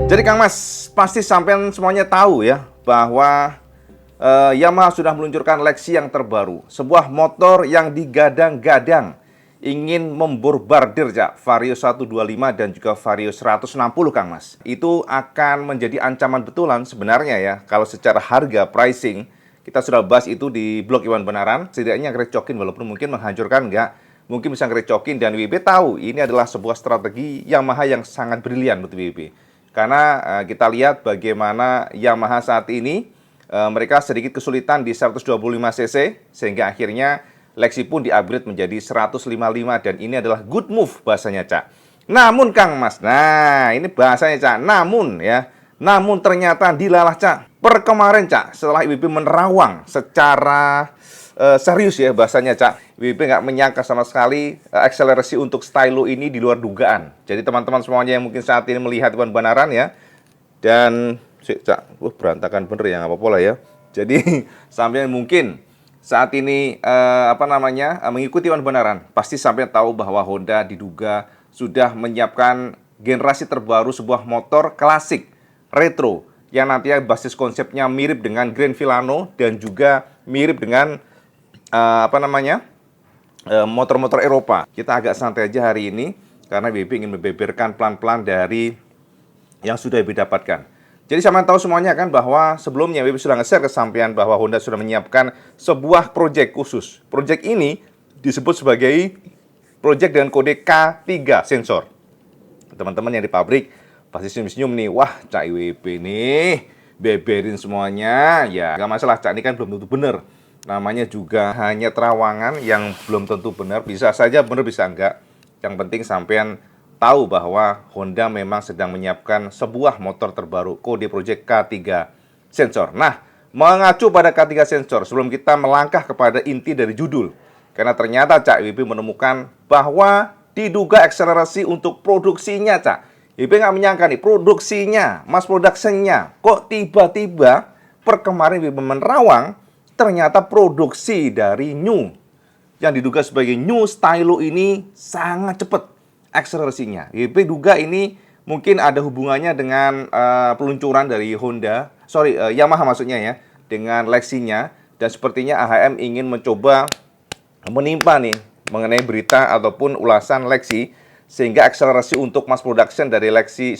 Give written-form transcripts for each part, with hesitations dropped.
Jadi Kang Mas, pasti sampean semuanya tahu ya bahwa Yamaha sudah meluncurkan Lexi yang terbaru, sebuah motor yang digadang-gadang ingin membombardir Vario 125 dan juga Vario 160 Kang Mas. Itu akan menjadi ancaman betulan sebenarnya ya, kalau secara harga pricing kita sudah bahas itu di blog Iwan Benaran, setidaknya ngerecokin walaupun mungkin menghancurkan enggak, mungkin bisa ngerecokin, dan WIB tahu ini adalah sebuah strategi Yamaha yang sangat brilian buat WIB. Karena kita lihat bagaimana Yamaha saat ini mereka sedikit kesulitan di 125 cc sehingga akhirnya Lexi pun di-upgrade menjadi 155 dan ini adalah good move bahasanya Cak. Namun Kang Mas, nah ini bahasanya Cak, namun ternyata dilalah Cak. Per kemarin Cak, setelah IWB menerawang secara serius ya bahasanya Cak, WIB nggak menyangka sama sekali akselerasi untuk stylo ini di luar dugaan. Jadi teman-teman semuanya yang mungkin saat ini melihat Iwan Benaran ya, dan Cak, berantakan bener ya, nggak apa-apa lah ya. Jadi sampai mungkin saat ini mengikuti Iwan Benaran, pasti sampai tahu bahwa Honda diduga sudah menyiapkan generasi terbaru sebuah motor klasik retro yang nantinya basis konsepnya mirip dengan Grand Filano dan juga mirip dengan motor-motor Eropa. Kita agak santai aja hari ini karena WIB ingin membeberkan pelan-pelan dari yang sudah WIB dapatkan. Jadi sama tahu semuanya kan bahwa sebelumnya WIB sudah nge-share kesampaian bahwa Honda sudah menyiapkan sebuah proyek khusus. Proyek ini disebut sebagai proyek dengan kode K3 sensor. Teman-teman yang di pabrik pasti senyum-senyum nih, wah Cak WIB nih beberin semuanya. Ya nggak masalah Cak, ini kan belum tentu bener. Namanya juga hanya terawangan yang belum tentu benar, bisa saja benar bisa enggak. Yang penting sampean tahu bahwa Honda memang sedang menyiapkan sebuah motor terbaru kode Project K3 sensor. Nah, mengacu pada K3 sensor, sebelum kita melangkah kepada inti dari judul, karena ternyata Cak WIB menemukan bahwa diduga akselerasi untuk produksinya Cak. WIB nggak menyangka nih, produksinya, mass production-nya kok tiba-tiba per kemarin WIB menerawang ternyata produksi dari new yang diduga sebagai new stylo ini sangat cepat akselerasinya. WIB duga ini mungkin ada hubungannya dengan peluncuran dari Yamaha maksudnya ya, dengan Lexinya, dan sepertinya AHM ingin mencoba menimpa nih mengenai berita ataupun ulasan Lexi sehingga akselerasi untuk mass production dari Lexi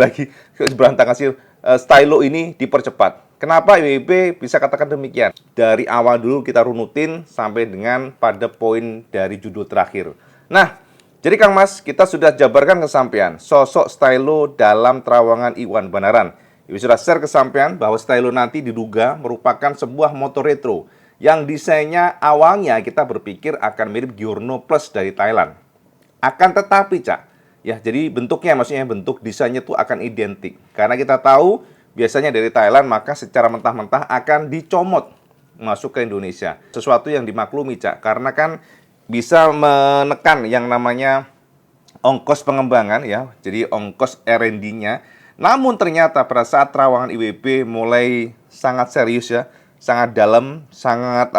lagi berantakan sih, stylo ini dipercepat. Kenapa WIB bisa katakan demikian? Dari awal dulu kita runutin sampai dengan pada poin dari judul terakhir. Nah, jadi Kang Mas, kita sudah jabarkan kesampaian sosok stylo dalam terawangan Iwan Benaran. WIB sudah share kesampaian bahwa stylo nanti diduga merupakan sebuah motor retro yang desainnya awalnya kita berpikir akan mirip Giorno Plus dari Thailand. Akan tetapi Cak, ya jadi bentuknya, maksudnya bentuk desainnya tuh akan identik. Karena kita tahu biasanya dari Thailand, maka secara mentah-mentah akan dicomot masuk ke Indonesia. Sesuatu yang dimaklumi Cak, karena kan bisa menekan yang namanya ongkos pengembangan ya, jadi ongkos R&D-nya. Namun ternyata pada saat terawangan IWB mulai sangat serius ya, sangat dalam, sangat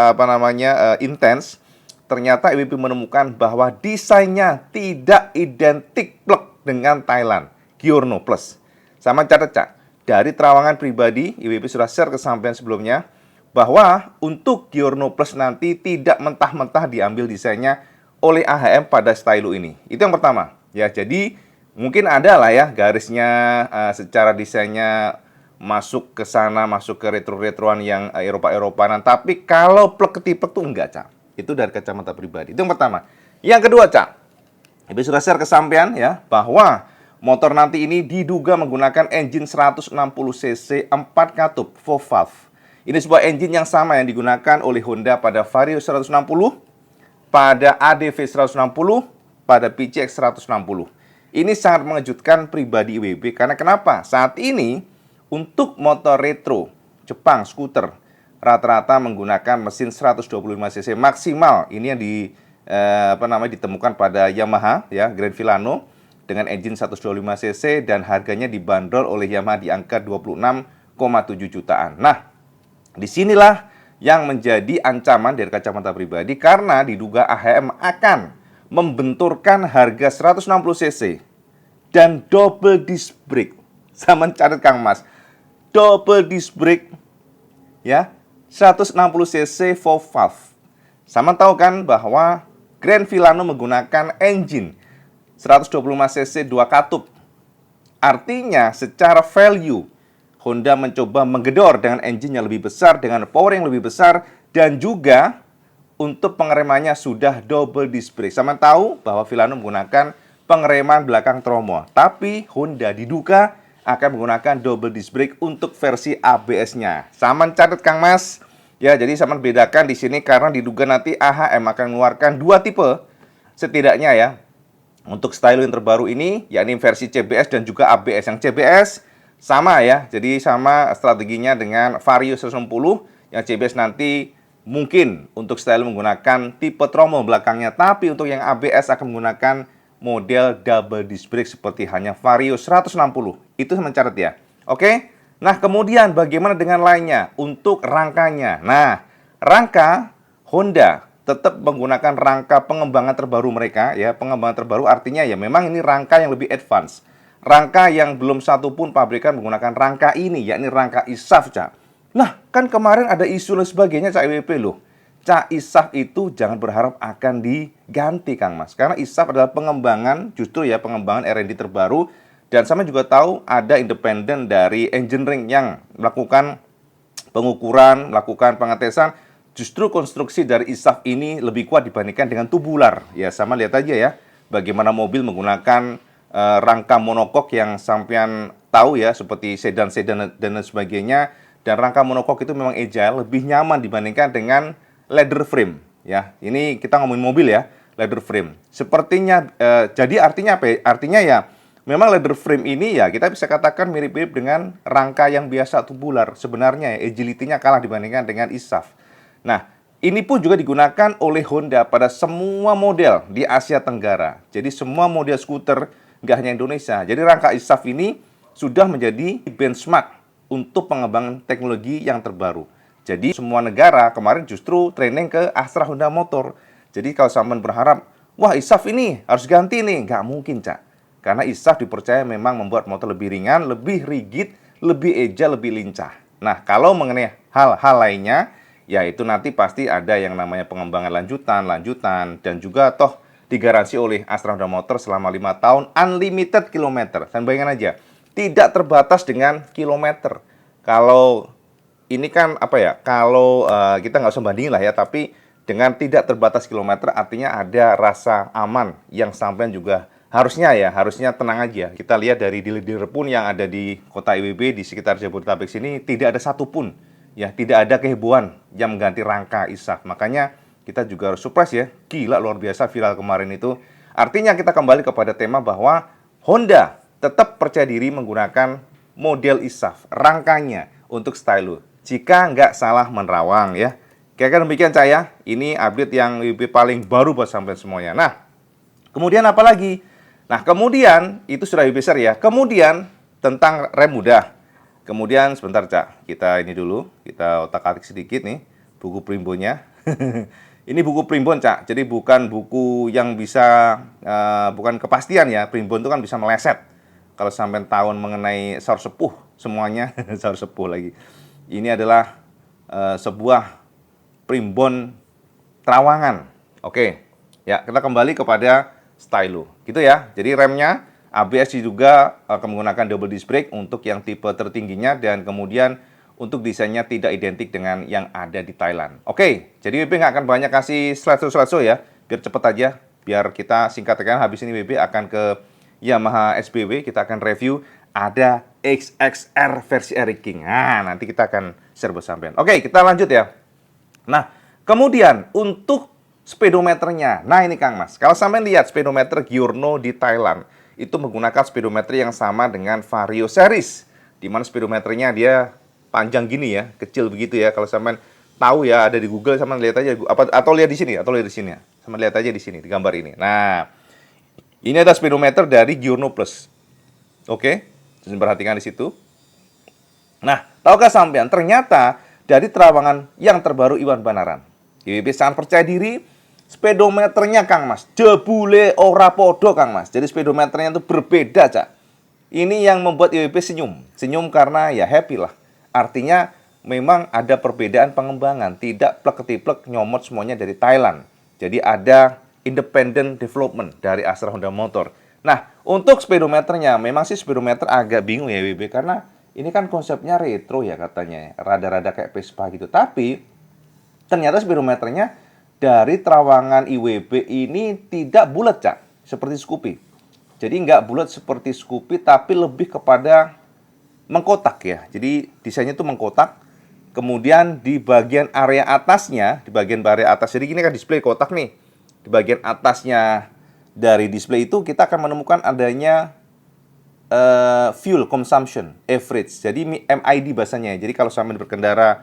intens, ternyata IWB menemukan bahwa desainnya tidak identik plek dengan Thailand, Giorno Plus. Sama catat Cak, dari terawangan pribadi, IWB sudah share kesampaian sebelumnya, bahwa untuk Giorno Plus nanti tidak mentah-mentah diambil desainnya oleh AHM pada stylo ini. Itu yang pertama. Ya, jadi mungkin ada lah ya garisnya secara desainnya masuk ke sana, masuk ke retro-retroan yang Eropa-Eropanan. Tapi kalau plek ketiplek tuh enggak Cak. Itu dari kacamata pribadi. Itu yang pertama. Yang kedua Cak, IWB sudah share kesampaian ya, bahwa motor nanti ini diduga menggunakan engine 160 cc 4 katup 4 valve. Ini sebuah engine yang sama yang digunakan oleh Honda pada Vario 160, pada ADV 160, pada PCX 160. Ini sangat mengejutkan pribadi IWB karena kenapa? Saat ini untuk motor retro Jepang skuter rata-rata menggunakan mesin 125 cc maksimal. Ini yang ditemukan pada Yamaha ya, Grand Filano dengan engine 125 cc dan harganya dibanderol oleh Yamaha di angka 26,7 jutaan. Nah, disinilah yang menjadi ancaman dari kacamata pribadi karena diduga AHM akan membenturkan harga 160 cc dan double disc brake Sama catat Kang Mas. Double disc brake ya, 160 cc 4 valve. Sama tahu kan bahwa Grand Vilano menggunakan engine 125 cc 2 katup. Artinya secara value Honda mencoba menggedor dengan engine yang lebih besar, dengan power yang lebih besar, dan juga untuk pengeremannya sudah double disc brake. Sama tahu bahwa Vilano menggunakan pengereman belakang tromol, tapi Honda diduga akan menggunakan double disc brake untuk versi ABS-nya. Sama catat Kang Mas. Ya, jadi sama bedakan di sini karena diduga nanti AHM akan mengeluarkan dua tipe setidaknya ya. Untuk stylo yang terbaru ini, yakni versi CBS dan juga ABS. Yang CBS sama ya, jadi sama strateginya dengan Vario 160. Yang CBS nanti mungkin untuk stylo menggunakan tipe tromol belakangnya, tapi untuk yang ABS akan menggunakan model double disc brake seperti hanya Vario 160. Itu mencatat ya. Oke. Nah, kemudian bagaimana dengan lainnya? Untuk rangkanya. Nah, rangka Honda tetap menggunakan rangka pengembangan terbaru mereka ya. Pengembangan terbaru artinya ya memang ini rangka yang lebih advance. Rangka yang belum satu pun pabrikan menggunakan rangka ini, yakni rangka ISAF, Cak. Nah, kan kemarin ada isu dan sebagainya, Cak EWP loh. Cak ISAF itu jangan berharap akan diganti, Kang Mas. Karena ISAF adalah pengembangan, justru ya pengembangan R&D terbaru. Dan sama juga tahu ada independen dari engineering yang melakukan pengukuran, melakukan pengetesan. Justru konstruksi dari ISAF ini lebih kuat dibandingkan dengan tubular. Ya, sama lihat aja ya, bagaimana mobil menggunakan rangka monokok yang sampean tahu ya, seperti sedan-sedan dan sebagainya. Dan rangka monokok itu memang agile, lebih nyaman dibandingkan dengan leather frame. Ya, ini kita ngomongin mobil ya, leather frame. Sepertinya, jadi artinya apa? Artinya ya, memang leather frame ini ya kita bisa katakan mirip-mirip dengan rangka yang biasa tubular. Sebenarnya ya, agility-nya kalah dibandingkan dengan ISAF. Nah, ini pun juga digunakan oleh Honda pada semua model di Asia Tenggara. Jadi semua model skuter, nggak hanya Indonesia. Jadi rangka ISAF ini sudah menjadi benchmark untuk pengembangan teknologi yang terbaru. Jadi semua negara kemarin justru training ke Astra Honda Motor. Jadi kalau sampean berharap, wah ISAF ini harus ganti nih, nggak mungkin, Cak. Karena ISAF dipercaya memang membuat motor lebih ringan, lebih rigid, lebih agile, lebih lincah. Nah, kalau mengenai hal-hal lainnya, ya itu nanti pasti ada yang namanya pengembangan lanjutan, dan juga toh digaransi oleh Astra Honda Motor selama 5 tahun, unlimited kilometer. Dan bayangkan aja, tidak terbatas dengan kilometer. Kalau ini kan apa ya, kalau kita nggak usah bandingin lah ya, tapi dengan tidak terbatas kilometer artinya ada rasa aman yang sampean juga harusnya tenang aja. Kita lihat dari dealer-dealer pun yang ada di kota IWB, di sekitar Jabodetabek sini, tidak ada satupun, ya, tidak ada kehebohan yang mengganti rangka ISAF. Makanya kita juga harus surprise ya, gila luar biasa viral kemarin itu. Artinya kita kembali kepada tema bahwa Honda tetap percaya diri menggunakan model ISAF, rangkanya untuk stylo. Jika nggak salah menerawang ya. Kira-kira demikian saya, ini update yang IWB paling baru buat sampai semuanya. Nah, kemudian apa lagi? Nah, kemudian, itu sudah lebih besar ya. Kemudian, tentang rem mudah. Kemudian, sebentar, Cak. Kita ini dulu. Kita otak-atik sedikit nih. Buku primbonnya. Ini buku primbon, Cak. Jadi, bukan buku yang bisa, bukan kepastian ya. Primbon itu kan bisa meleset. Kalau sampai tahun mengenai saur sepuh, semuanya. Saur sepuh lagi. Ini adalah sebuah primbon terawangan. Oke. Ya, kita kembali kepada stylo, gitu ya. Jadi remnya ABS juga akan menggunakan double disc brake untuk yang tipe tertingginya, dan kemudian untuk desainnya tidak identik dengan yang ada di Thailand. Oke, jadi WB nggak akan banyak kasih slide-slide ya, biar cepet aja, biar kita singkatkan. Habis ini WB akan ke Yamaha SBW, kita akan review ada XXR versi Eric King. Nah, nanti kita akan share bersama. Oke, kita lanjut ya. Nah, kemudian untuk speedometernya. Nah ini Kang Mas, kalau sampai lihat speedometer Giorno di Thailand, itu menggunakan speedometer yang sama dengan Vario series, di mana speedometernya dia panjang gini ya, kecil begitu ya. Kalau sampai tahu ya, ada di Google, sama lihat aja atau lihat di sini, sama lihat aja di sini di gambar ini. Nah, ini ada speedometer dari Giorno Plus. Oke, perhatikan di situ. Nah, tahukah sampean ternyata dari terawangan yang terbaru Iwan Banaran, IWB sangat percaya diri, speedometernya Kang Mas, jebule ora podo Kang Mas. Jadi speedometernya itu berbeda, Cak. Ini yang membuat IWB senyum. Senyum karena ya happy lah. Artinya memang ada perbedaan pengembangan. Tidak plek-ketiplek nyomot semuanya dari Thailand. Jadi ada independent development dari Astra Honda Motor. Nah, untuk speedometernya, memang sih speedometer agak bingung ya IWB. Karena ini kan konsepnya retro ya katanya. Rada-rada kayak Vespa gitu. Tapi ternyata speedometernya dari terowongan IWB ini tidak bulat, Cak. Seperti Scoopy. Jadi nggak bulat seperti Scoopy, tapi lebih kepada mengkotak ya. Jadi desainnya itu mengkotak. Kemudian di bagian area atasnya, di bagian area atas, jadi ini kan display kotak nih. Di bagian atasnya dari display itu kita akan menemukan adanya fuel consumption average. Jadi MID bahasanya. Jadi kalau sampai berkendara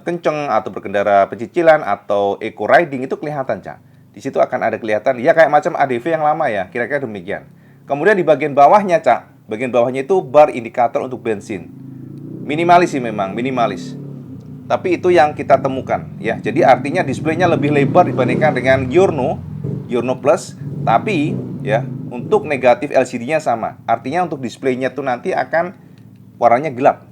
kenceng atau berkendara pecicilan atau eco riding itu kelihatan, Cak. Di situ akan ada kelihatan, ya kayak macam ADV yang lama ya, kira-kira demikian. Kemudian di bagian bawahnya, Cak, bagian bawahnya itu bar indikator untuk bensin. Minimalis sih memang, minimalis. Tapi itu yang kita temukan, ya. Jadi artinya displaynya lebih lebar dibandingkan dengan Giorno Plus, tapi ya untuk negatif LCD-nya sama. Artinya untuk displaynya tuh nanti akan warnanya gelap.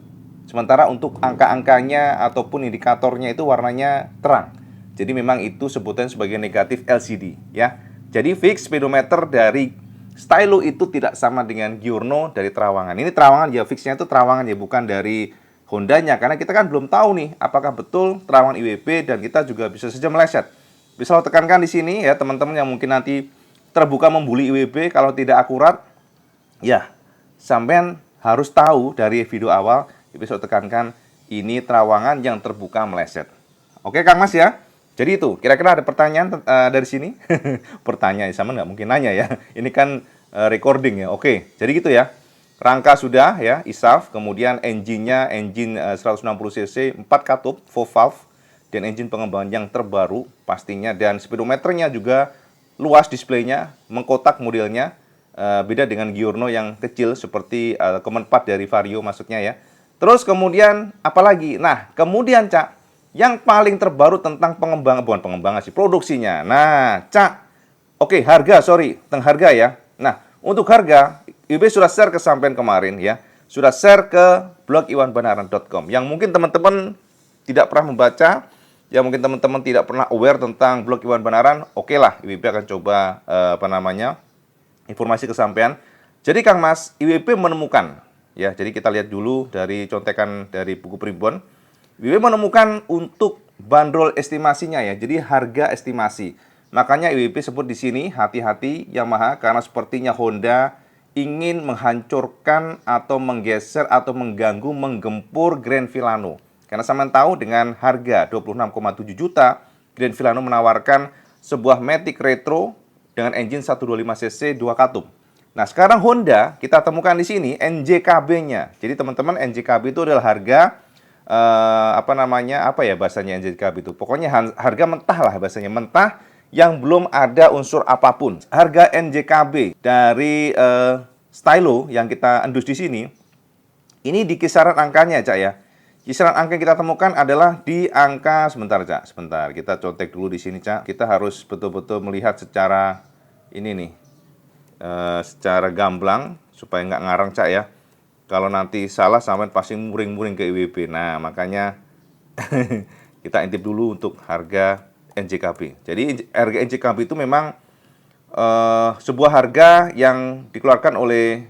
Sementara untuk angka-angkanya ataupun indikatornya itu warnanya terang. Jadi memang itu sebutan sebagai negatif LCD ya. Jadi fix speedometer dari Stylo itu tidak sama dengan Giorno dari terawangan. Ini terawangan ya, fixnya itu terawangan ya, bukan dari Hondanya. Karena kita kan belum tahu nih apakah betul terawangan IWB, dan kita juga bisa saja meleset. Bisa lo tekankan di sini ya teman-teman yang mungkin nanti terbuka membuli IWB kalau tidak akurat. Ya, sampean harus tahu dari video awal, bisa tekankan ini terawangan yang terbuka meleset. Oke Kang Mas ya. Jadi itu, kira-kira ada pertanyaan dari sini? Pertanyaan, sama nggak mungkin nanya ya. Ini kan recording ya. Oke, jadi gitu ya. Rangka sudah ya, ISAF. Kemudian engine-nya, engine 160cc, 4 katup, 4 valve. Dan engine pengembangan yang terbaru pastinya. Dan speedometernya juga luas displaynya, mengkotak modelnya. Beda dengan Giorno yang kecil seperti Command 4 dari Vario maksudnya ya. Terus kemudian, apalagi? Nah, kemudian Cak, yang paling terbaru tentang pengembangan, bukan pengembangan sih, produksinya. Nah, Cak, oke, harga, tentang harga ya. Nah, untuk harga, IWB sudah share ke sampean kemarin ya. Sudah share ke blog iwanbanaran.com. Yang mungkin teman-teman tidak pernah membaca, yang mungkin teman-teman tidak pernah aware tentang blog Iwan Banaran, oke lah, IWB akan coba, informasi ke sampean. Jadi Kang Mas, IWB menemukan, ya, jadi kita lihat dulu dari contekan dari buku primbon. IWB menemukan untuk bandrol estimasinya ya, jadi harga estimasi. Makanya IWB sebut di sini hati-hati Yamaha karena sepertinya Honda ingin menghancurkan atau menggeser atau mengganggu, menggempur Grand Filano. Karena sama tahu dengan harga 26,7 juta, Grand Filano menawarkan sebuah Matic Retro dengan engine 125cc 2 katup. Nah, sekarang Honda kita temukan di sini NJKB-nya. Jadi teman-teman, NJKB itu adalah harga bahasanya NJKB itu. Pokoknya harga mentah lah bahasanya, mentah yang belum ada unsur apapun. Harga NJKB dari Stylo yang kita endus di sini, ini di kisaran angkanya, Cak ya. Kisaran angka yang kita temukan adalah di angka, sebentar Cak, sebentar. Kita contek dulu di sini, Cak. Kita harus betul-betul melihat secara ini nih, secara gamblang supaya nggak ngarang, Cak ya. Kalau nanti salah sampai pasti muring-muring ke IWB. Nah, makanya kita intip dulu untuk harga NJKB. Jadi harga NJKB itu memang sebuah harga yang dikeluarkan oleh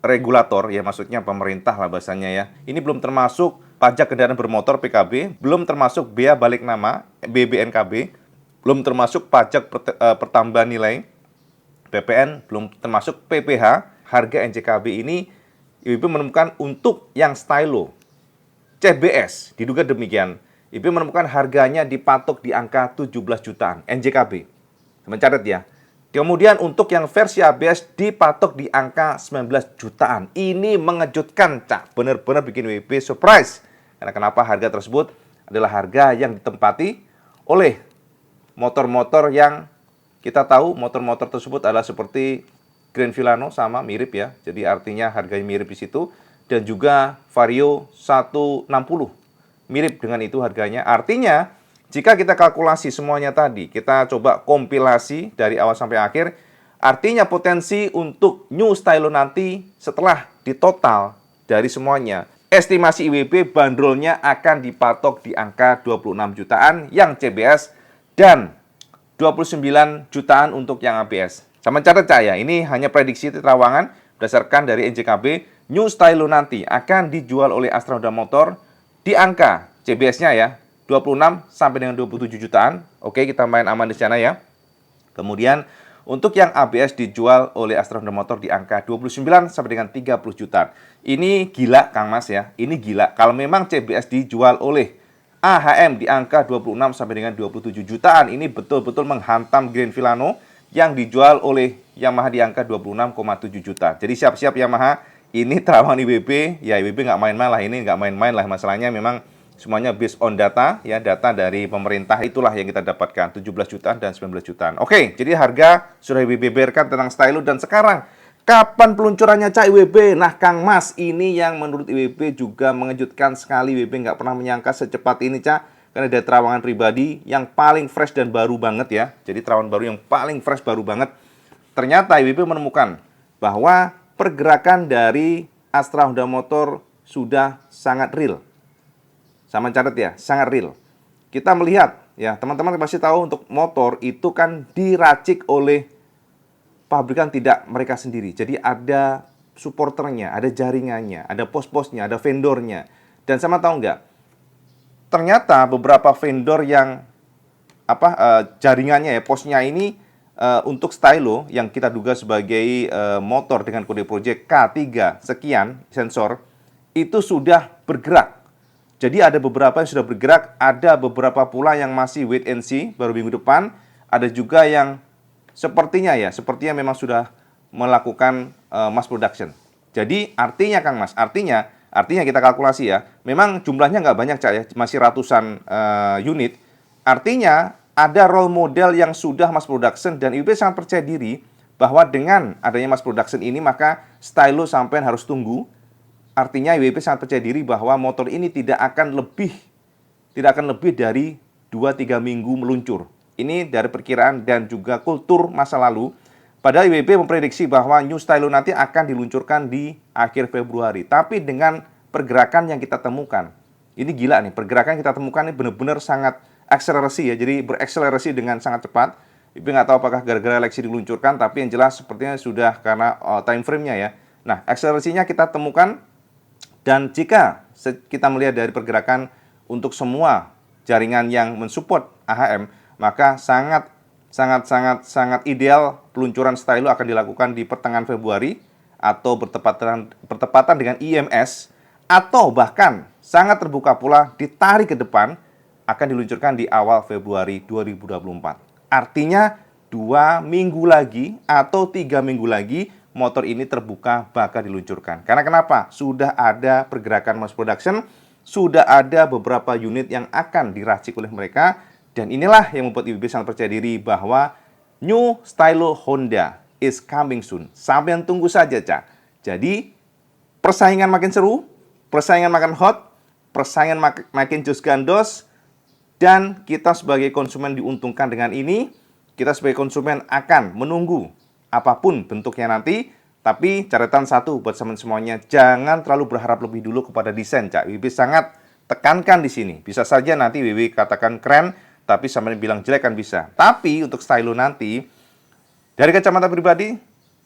regulator, ya maksudnya pemerintah lah bahasanya ya. Ini belum termasuk pajak kendaraan bermotor PKB, belum termasuk bea balik nama BBNKB, belum termasuk pajak pertambahan nilai PPN, belum termasuk PPH. Harga NJKB ini IWB menemukan untuk yang Stylo CBS, diduga demikian. IWB menemukan harganya dipatok di angka 17 jutaan NJKB. Mencatat ya. Kemudian untuk yang versi ABS dipatok di angka 19 jutaan. Ini mengejutkan, Cak. Benar-benar bikin IWB surprise. Karena kenapa harga tersebut adalah harga yang ditempati oleh motor-motor yang kita tahu motor-motor tersebut adalah seperti Grand Filano, sama mirip ya. Jadi artinya harganya mirip di situ, dan juga Vario 160 mirip dengan itu harganya. Artinya jika kita kalkulasi semuanya tadi, kita coba kompilasi dari awal sampai akhir, Artinya potensi untuk New Stylo nanti setelah ditotal dari semuanya, estimasi IWB bandrolnya akan dipatok di angka 26 jutaan yang CBS dan 29 jutaan untuk yang ABS. Sama catat ya, ini hanya prediksi terawangan berdasarkan dari NJKB. New Stylo nanti akan dijual oleh Astra Honda Motor di angka CBS-nya ya, 26 sampai dengan 27 jutaan. Oke, kita main aman di sana ya. Kemudian untuk yang ABS dijual oleh Astra Honda Motor di angka 29 sampai dengan 30 jutaan. Ini gila Kang Mas ya, ini gila. Kalau memang CBS dijual oleh AHM di angka 26 sampai dengan 27 jutaan, ini betul-betul menghantam Grand Vilano yang dijual oleh Yamaha di angka 26,7 juta. Jadi siap-siap Yamaha, ini terawangan IWB, ya IWB nggak main-main lah, ini nggak main-main lah. Masalahnya memang semuanya based on data, ya data dari pemerintah itulah yang kita dapatkan, 17 jutaan dan 19 jutaan. Oke, jadi harga sudah IWB beberkan tentang Stylo, dan sekarang kapan peluncurannya Cak IWB? Nah Kang Mas, ini yang menurut IWB juga mengejutkan sekali. IWB nggak pernah menyangka secepat ini Cak, karena ada terawangan pribadi yang paling fresh dan baru banget ya. Jadi terawangan baru yang paling fresh, baru banget. Ternyata IWB menemukan bahwa pergerakan dari Astra Honda Motor sudah sangat real. Sama catat ya, sangat real. Kita melihat ya, teman-teman pasti tahu untuk motor itu kan diracik oleh pabrikan tidak mereka sendiri. Jadi ada supporternya, ada jaringannya, ada pos-posnya, ada vendornya. Dan sama tahu nggak? Ternyata beberapa vendor yang jaringannya ya, posnya ini untuk Stylo yang kita duga sebagai motor dengan kode project K3 sekian sensor itu sudah bergerak. Jadi ada beberapa yang sudah bergerak, ada beberapa pula yang masih wait and see baru minggu depan, ada juga yang sepertinya memang sudah melakukan mass production. Jadi artinya Kang Mas, artinya kita kalkulasi ya, memang jumlahnya nggak banyak Cak ya, masih ratusan unit. Artinya ada role model yang sudah mass production, dan IWB sangat percaya diri bahwa dengan adanya mass production ini maka Stylo sampean harus tunggu. Artinya IWB sangat percaya diri bahwa motor ini tidak akan lebih dari 2-3 minggu meluncur. Ini dari perkiraan dan juga kultur masa lalu. Padahal IWB memprediksi bahwa New Stylo nanti akan diluncurkan di akhir Februari. Tapi dengan pergerakan yang kita temukan, ini gila nih, pergerakan yang kita temukan ini benar-benar sangat akselerasi ya. Jadi berakselerasi dengan sangat cepat. IWB nggak tahu apakah gara-gara Lexi diluncurkan, tapi yang jelas sepertinya sudah karena time frame-nya ya. Nah, akselerasinya kita temukan. Dan jika kita melihat dari pergerakan untuk semua jaringan yang mensupport AHM, maka sangat ideal peluncuran Stylo akan dilakukan di pertengahan Februari atau bertepatan dengan IMS, atau bahkan sangat terbuka pula ditarik ke depan akan diluncurkan di awal Februari 2024. Artinya 2 minggu lagi atau 3 minggu lagi motor ini terbuka bakal diluncurkan. Karena kenapa? Sudah ada pergerakan mass production, sudah ada beberapa unit yang akan diracik oleh mereka, dan inilah yang membuat IWB sangat percaya diri bahwa New Stylo Honda is coming soon. Sampai tunggu saja, Cak. Jadi, persaingan makin seru, persaingan makin hot, persaingan makin jos gandos, dan kita sebagai konsumen diuntungkan dengan ini. Kita sebagai konsumen akan menunggu apapun bentuknya nanti, tapi catatan satu buat semuanya, jangan terlalu berharap lebih dulu kepada desain, Cak. IWB sangat tekankan di sini. Bisa saja nanti IWB katakan keren, tapi sampai bilang jelek kan bisa. Tapi untuk Stylo nanti, dari kacamata pribadi,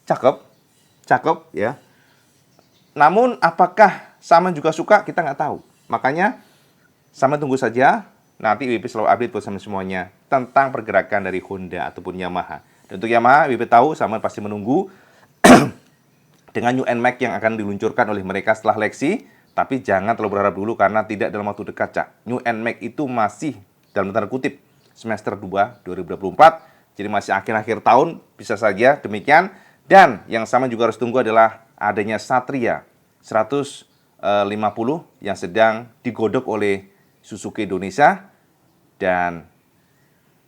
cakep ya. Namun apakah Saman juga suka, kita nggak tahu. Makanya Saman tunggu saja, nanti IWB selalu update buat semuanya tentang pergerakan dari Honda ataupun Yamaha. Dan untuk Yamaha, IWB tahu Saman pasti menunggu dengan New NMAX yang akan diluncurkan oleh mereka setelah Lexi. Tapi jangan terlalu berharap dulu karena tidak dalam waktu dekat, Cak. New NMAX itu masih dalam tanda kutip semester 2 2024. Jadi masih akhir-akhir tahun, bisa saja demikian. Dan yang Saman juga harus tunggu adalah adanya Satria 150 yang sedang digodok oleh Suzuki Indonesia. Dan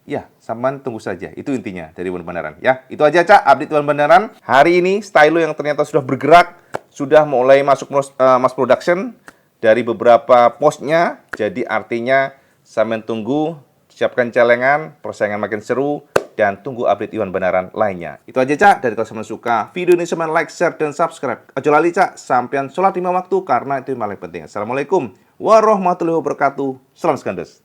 ya, Saman tunggu saja. Itu intinya dari Wan Bandaran. Ya, itu aja, Cak, update Wan Bandaran. Hari ini Stylo yang ternyata sudah bergerak, sudah mulai masuk mass production dari beberapa posnya. Jadi artinya Saman tunggu, siapkan celengan, persaingan makin seru, dan tunggu update Iwan Benaran lainnya. Itu aja Cak, dari kalau sampean suka video ini sampean like, share, dan subscribe. Aja lali Cak, sampean sholat 5 waktu karena itu yang paling penting. Assalamualaikum warahmatullahi wabarakatuh. Salam Skandes.